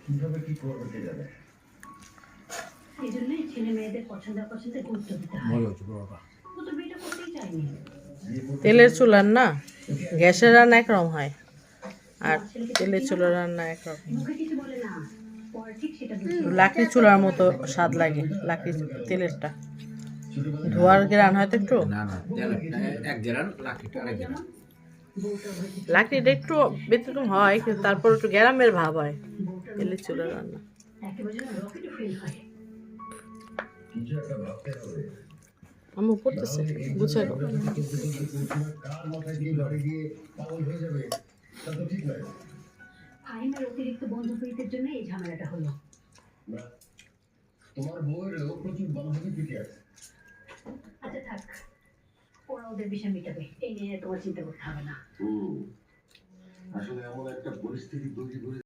কিভাবে কি করবে কে জানে। এই জন্যই ছেলে মেয়েদের পছন্দ অপছন্দে গুরুত্ব দিতে হয়। মজা হচ্ছে পুরোটা। ও তো বিয়েটা করতেই চায়নি। তেলের চুলার না গ্যাসের রান্না একরকম হয় আর তেলের চুলার রান্না একরকম। মুখে কিছু বলে না, পরে ঠিক সেটা বুঝি। লাকড়ি চুলার মতো স্বাদ লাগে লাকড়ি তেলেরটা, ধোয়ার গ্রান হয়তো একটু না না তেলেরটা এক গ্রান লাকিটা আরেক গ্রান। লাকড়িটা একটু ব্যতিক্রম হয় কিন্তু তারপর একটু গ্রামের ভাব হয় তেলের চুলার রান্না। একেবারে যেন রকেটে ফেল হয়। কিছু একটা ভাবতে হবে। আম্মু পড়তেছে গুছালো। কার মাথায় দিয়ে বাড়ি গিয়ে পাগল হয়ে যাবে তা তো ঠিক নয়। ফাহিমের অতিরিক্ত বন্ধুপ্রীতির জন্য এই ঝামেলাটা হলো। না, তোমার বউয়েরও প্রচুর বান্ধবী পিঠে আছে। আচ্ছা থাক, ওরা ওদের বিষয় মিটাবে, এই নিয়ে তোমার চিন্তা করতে হবে না। আসলে এমন একটা পরিস্থিতি তৈরি করে